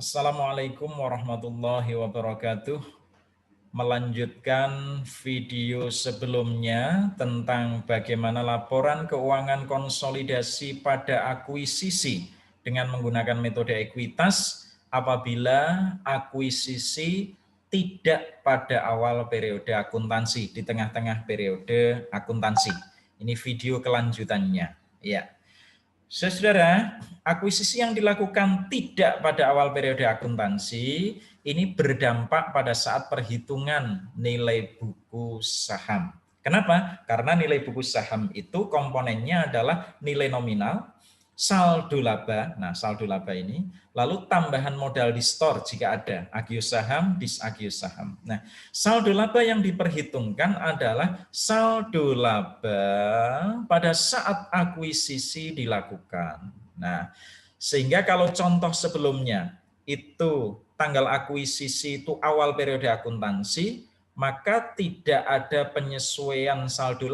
Assalamualaikum warahmatullahi wabarakatuh. Melanjutkan video sebelumnya tentang bagaimana laporan keuangan konsolidasi pada akuisisi dengan menggunakan metode ekuitas apabila akuisisi tidak pada awal periode akuntansi, di tengah-tengah periode akuntansi. Ini video kelanjutannya. Ya. Saudara, akuisisi yang dilakukan tidak pada awal periode akuntansi ini berdampak pada saat perhitungan nilai buku saham. Kenapa? Karena nilai buku saham itu komponennya adalah nilai nominal, saldo laba, nah saldo laba ini, lalu tambahan modal di store jika ada, agios saham, disagios saham. Nah, saldo laba yang diperhitungkan adalah saldo laba pada saat akuisisi dilakukan. Nah, sehingga kalau contoh sebelumnya itu tanggal akuisisi itu awal periode akuntansi, maka tidak ada penyesuaian saldo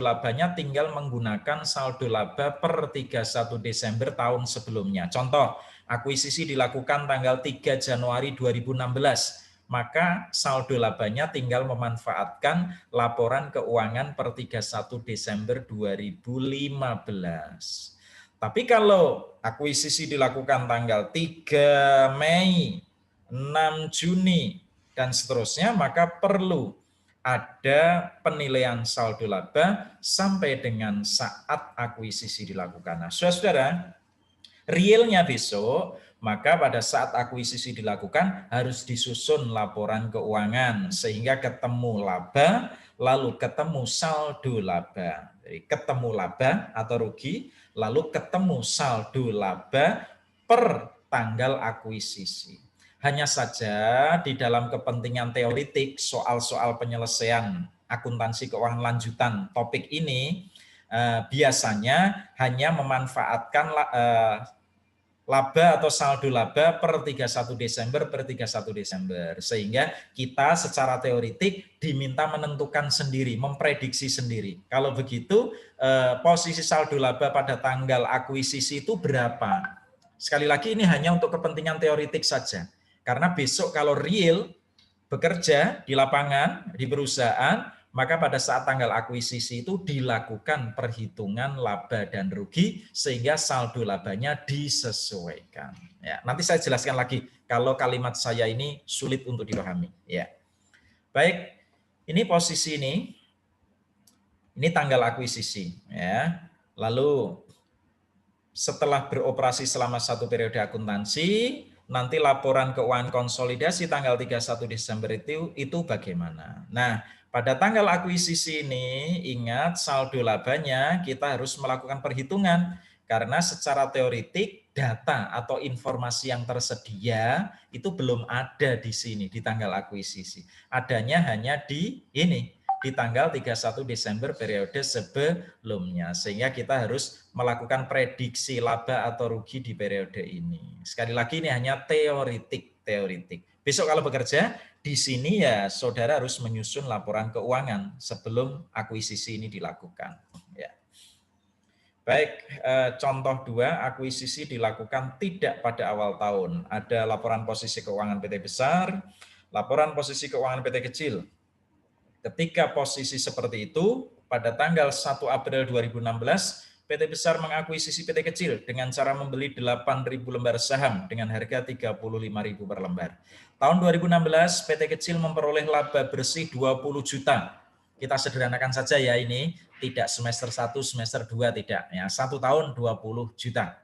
labanya tinggal menggunakan saldo laba per 31 Desember tahun sebelumnya. Contoh, akuisisi dilakukan tanggal 3 Januari 2016, maka saldo labanya tinggal memanfaatkan laporan keuangan per 31 Desember 2015. Tapi kalau akuisisi dilakukan tanggal 3 Mei, 6 Juni, dan seterusnya, maka perlu ada penilaian saldo laba sampai dengan saat akuisisi dilakukan. Nah, saudara, realnya besok, maka pada saat akuisisi dilakukan harus disusun laporan keuangan sehingga ketemu laba, lalu ketemu saldo laba. Jadi ketemu laba atau rugi, lalu ketemu saldo laba per tanggal akuisisi. Hanya saja di dalam kepentingan teoritik soal-soal penyelesaian akuntansi keuangan lanjutan topik ini biasanya hanya memanfaatkan laba atau saldo laba per 31 Desember per 31 Desember. Sehingga kita secara teoritik diminta menentukan sendiri, memprediksi sendiri. Kalau begitu posisi saldo laba pada tanggal akuisisi itu berapa? Sekali lagi ini hanya untuk kepentingan teoritik saja. Karena besok kalau real bekerja di lapangan, di perusahaan, maka pada saat tanggal akuisisi itu dilakukan perhitungan laba dan rugi sehingga saldo labanya disesuaikan. Ya, nanti saya jelaskan lagi kalau kalimat saya ini sulit untuk dipahami. Ya, baik. Ini posisi ini tanggal akuisisi. Ya, lalu setelah beroperasi selama satu periode akuntansi, nanti laporan keuangan konsolidasi tanggal 31 Desember itu bagaimana? Nah, pada tanggal akuisisi ini, ingat saldo labanya kita harus melakukan perhitungan karena secara teoritik data atau informasi yang tersedia itu belum ada di sini di tanggal akuisisi. Adanya hanya di tanggal 31 Desember periode sebelumnya. Sehingga kita harus melakukan prediksi laba atau rugi di periode ini. Sekali lagi ini hanya teoritik. Besok kalau bekerja, di sini ya saudara harus menyusun laporan keuangan sebelum akuisisi ini dilakukan. Ya. Baik, contoh 2, akuisisi dilakukan tidak pada awal tahun. Ada laporan posisi keuangan PT besar, laporan posisi keuangan PT kecil. Ketika posisi seperti itu, pada tanggal 1 April 2016, PT besar mengakuisisi PT kecil dengan cara membeli 8.000 lembar saham dengan harga 35.000 per lembar. Tahun 2016, PT kecil memperoleh laba bersih 20 juta. Kita sederhanakan saja ya ini, tidak semester 1, semester 2, tidak. Ya, 1 tahun 20 juta.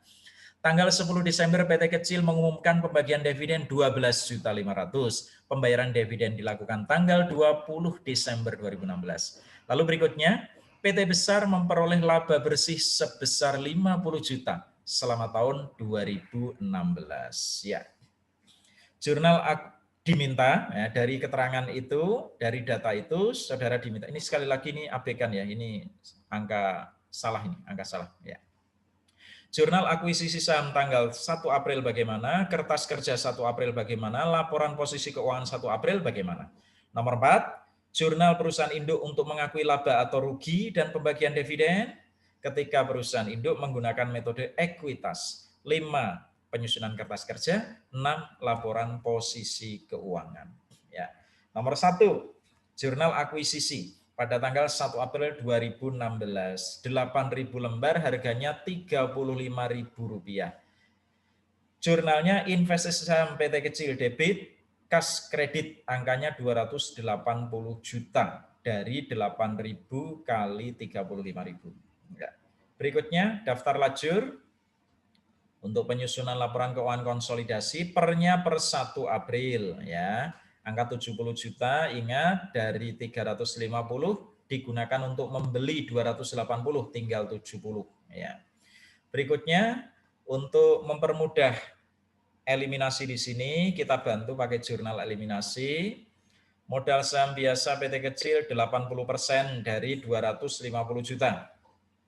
Tanggal 10 Desember PT kecil mengumumkan pembagian dividen 12.500.000. Pembayaran dividen dilakukan tanggal 20 Desember 2016. Lalu berikutnya, PT besar memperoleh laba bersih sebesar 50 juta selama tahun 2016. Ya. Jurnal diminta ya, dari keterangan itu, dari data itu, saudara diminta. Ini sekali lagi ini abaikan ya, ini angka salah ini, angka salah ya. Jurnal akuisisi saham tanggal 1 April bagaimana, kertas kerja 1 April bagaimana, laporan posisi keuangan 1 April bagaimana. Nomor 4, jurnal perusahaan induk untuk mengakui laba atau rugi dan pembagian dividen ketika perusahaan induk menggunakan metode ekuitas. 5, penyusunan kertas kerja, 6 laporan posisi keuangan. Ya. Nomor 1, jurnal akuisisi pada tanggal 1 April 2016, 8.000 lembar, harganya Rp35.000. Jurnalnya investasi saham PT kecil debit, kas kredit angkanya 280 juta dari 8.000 kali 35.000. Berikutnya daftar lajur untuk penyusunan laporan keuangan konsolidasi pernya per 1 April ya. Angka 70 juta, ingat dari 350 digunakan untuk membeli 280, tinggal 70 ya. Berikutnya untuk mempermudah eliminasi di sini kita bantu pakai jurnal eliminasi. Modal saham biasa PT kecil 80% dari 250 juta.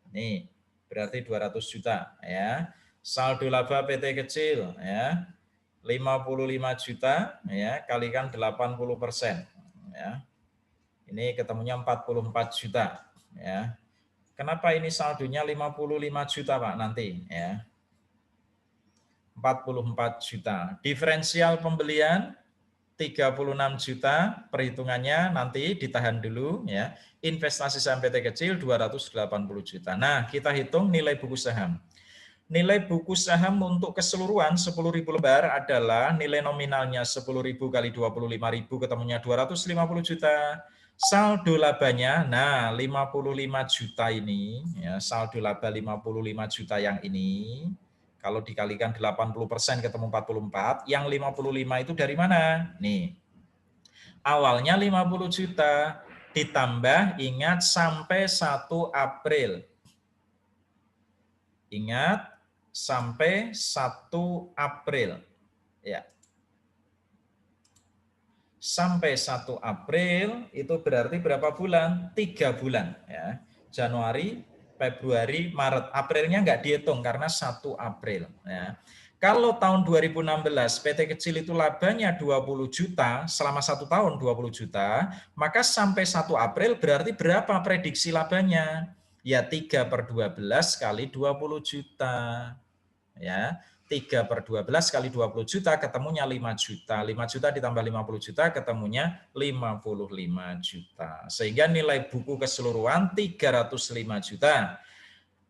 Nih, berarti 200 juta ya. Saldo laba PT kecil ya 55 juta ya, kalikan 80% ya. Ini ketemunya 44 juta ya. Kenapa ini saldonya 55 juta Pak nanti ya? 44 juta. Diferensial pembelian 36 juta, perhitungannya nanti ditahan dulu ya. Investasi saham PT kecil 280 juta. Nah, kita hitung nilai buku saham. Nilai buku saham untuk keseluruhan 10.000 lembar adalah nilai nominalnya 10.000 kali 25.000 ketemunya 250 juta. Saldo labanya, nah 55 juta ini, ya, saldo laba 55 juta yang ini, kalau dikalikan 80% ketemu 44, yang 55 itu dari mana? Nih, awalnya 50 juta, ditambah ingat sampai 1 April. Ingat, sampai 1 April ya. Sampai 1 April itu berarti berapa bulan? 3 bulan ya. Januari, Februari, Maret. Aprilnya nggak dihitung karena 1 April ya. Kalau tahun 2016 PT kecil itu labanya 20 juta selama 1 tahun 20 juta, maka sampai 1 April berarti berapa prediksi labanya? Ya 3/12 kali 20 juta. Ya, 3/12 kali 20 juta ketemunya 5 juta. 5 juta ditambah 50 juta ketemunya 55 juta. Sehingga nilai buku keseluruhan 305 juta.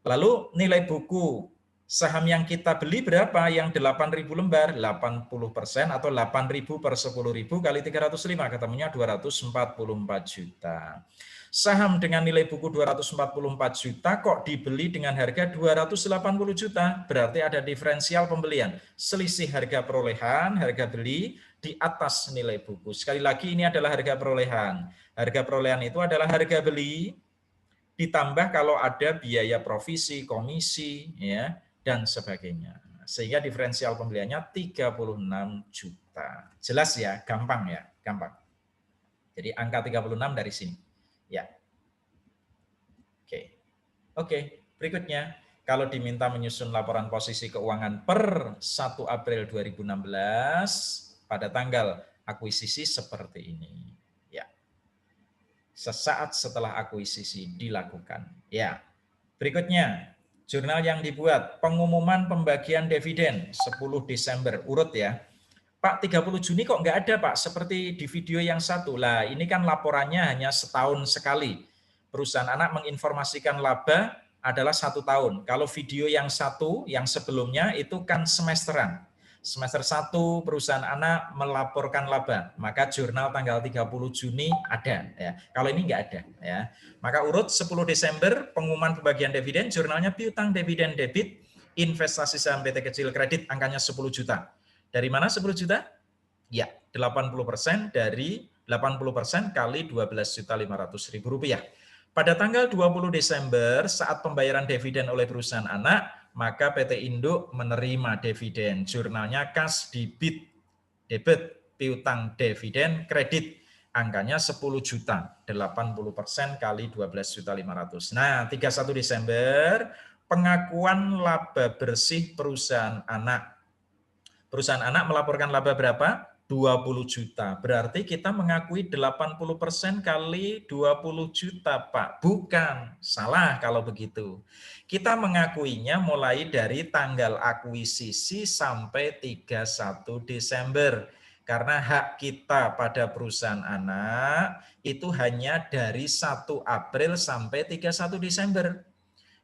Lalu nilai buku saham yang kita beli berapa? Yang 8.000 lembar, 80% atau 8.000 per 10.000 kali 305 ketemunya 244 juta. Saham dengan nilai buku 244 juta kok dibeli dengan harga 280 juta, berarti ada diferensial pembelian. Selisih harga perolehan, harga beli di atas nilai buku. Sekali lagi ini adalah harga perolehan. Harga perolehan itu adalah harga beli ditambah kalau ada biaya provisi, komisi, ya, dan sebagainya. Sehingga diferensial pembeliannya 36 juta. Jelas ya, gampang ya, gampang. Jadi angka 36 dari sini. Ya. Oke, berikutnya kalau diminta menyusun laporan posisi keuangan per 1 April 2016 pada tanggal akuisisi seperti ini. Ya. Sesaat setelah akuisisi dilakukan. Ya. Berikutnya, jurnal yang dibuat pengumuman pembagian dividen 10 Desember urut ya. Pak, 30 Juni kok nggak ada Pak, seperti di video yang satu. Lah, ini kan laporannya hanya setahun sekali. Perusahaan anak menginformasikan laba adalah 1 tahun. Kalau video yang satu, yang sebelumnya itu kan semesteran. Semester 1 perusahaan anak melaporkan laba, maka jurnal tanggal 30 Juni ada. Ya. Kalau ini nggak ada. Ya. Maka urut 10 Desember pengumuman pembagian dividen, jurnalnya piutang dividen debit, investasi saham PT kecil kredit angkanya 10 juta. Dari mana 10 juta? Ya, 80% dari 80% kali 12.500.000 rupiah. Pada tanggal 20 Desember saat pembayaran dividen oleh perusahaan anak, maka PT Induk menerima dividen. Jurnalnya kas debit, piutang dividen kredit. Angkanya 10 juta, 80% kali 12.500.000. Nah, 31 Desember pengakuan laba bersih perusahaan anak. Perusahaan anak melaporkan laba berapa? 20 juta. Berarti kita mengakui 80% kali 20 juta, Pak. Bukan, salah kalau begitu. Kita mengakuinya mulai dari tanggal akuisisi sampai 31 Desember. Karena hak kita pada perusahaan anak itu hanya dari 1 April sampai 31 Desember.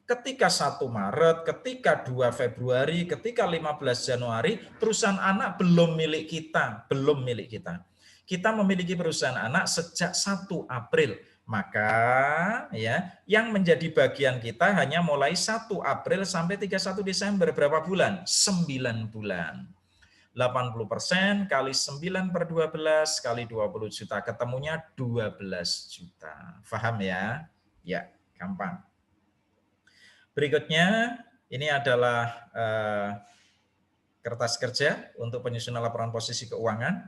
Ketika 1 Maret, ketika 2 Februari, ketika 15 Januari, perusahaan anak belum milik kita, belum milik kita. Kita memiliki perusahaan anak sejak 1 April. Maka ya, yang menjadi bagian kita hanya mulai 1 April sampai 31 Desember. Berapa bulan? 9 bulan. 80% kali 9 per 12 kali 20 juta, ketemunya 12 juta. Paham ya? Ya, gampang. Berikutnya, ini adalah kertas kerja untuk penyusunan laporan posisi keuangan.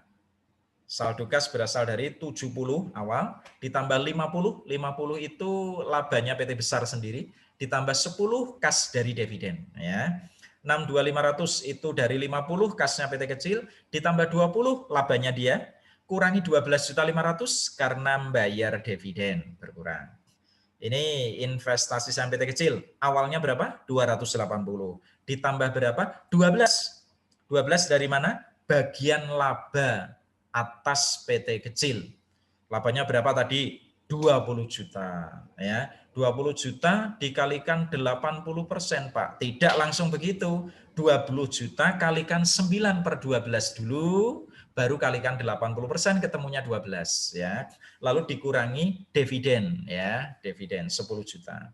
Saldo kas berasal dari 70 awal, ditambah 50, 50 itu labanya PT Besar sendiri, ditambah 10 kas dari dividen. Ya. 62.500 itu dari 50 kasnya PT kecil, ditambah 20 labanya dia, kurangi 12.500 karena membayar dividen berkurang. Ini investasi saham PT kecil. Awalnya berapa? 280. Ditambah berapa? 12. 12 dari mana? Bagian laba atas PT kecil. Labanya berapa tadi? 20 juta. Ya, 20 juta dikalikan 80%, Pak. Tidak langsung begitu. 20 juta kalikan 9 per 12 dulu, baru kalikan 80%, ketemunya 12 ya. Lalu dikurangi dividen ya, dividen 10 juta.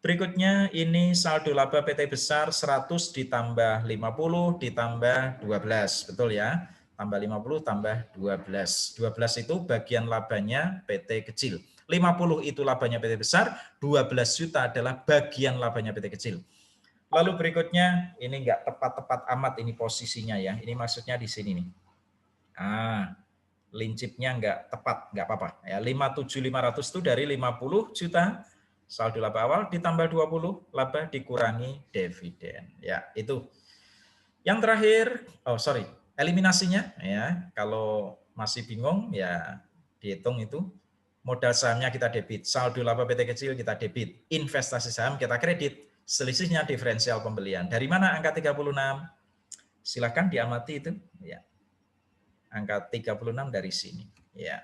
Berikutnya ini saldo laba PT Besar 100 ditambah 50 ditambah 12, betul ya? Tambah 50 tambah 12. 12 itu bagian labanya PT kecil. 50 itu labanya PT Besar, 12 juta adalah bagian labanya PT kecil. Lalu berikutnya ini enggak tepat-tepat amat ini posisinya ya. Ini maksudnya di sini nih. Lincipnya enggak tepat, enggak apa-apa. Ya, 57.500 itu dari 50 juta saldo laba awal ditambah 20 laba dikurangi dividen. Ya, itu. Yang terakhir, eliminasinya ya. Kalau masih bingung ya dihitung itu. Modal sahamnya kita debit, saldo laba PT kecil kita debit, investasi saham kita kredit, selisihnya diferensial pembelian. Dari mana angka 36? Silakan diamati itu ya. Angka 36 dari sini ya.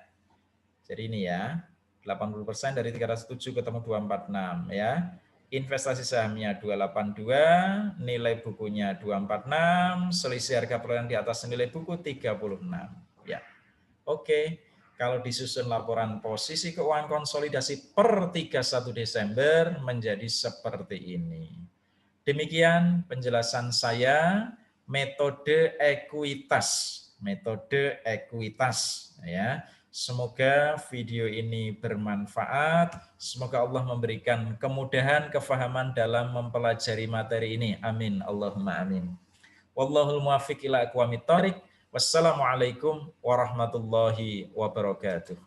Jadi ini ya, 80% dari 307 ketemu 246 ya. Investasi sahamnya 282, nilai bukunya 246, selisih harga perolehan di atas nilai buku 36 ya. Oke. Kalau disusun laporan posisi keuangan konsolidasi per 31 Desember menjadi seperti ini. Demikian penjelasan saya metode ekuitas ya. Semoga video ini bermanfaat. Semoga Allah memberikan kemudahan, kefahaman dalam mempelajari materi ini. Amin. Allahumma amin. Wallahul muwaffiq ila aqwamit thoriq. Wassalamualaikum warahmatullahi wabarakatuh.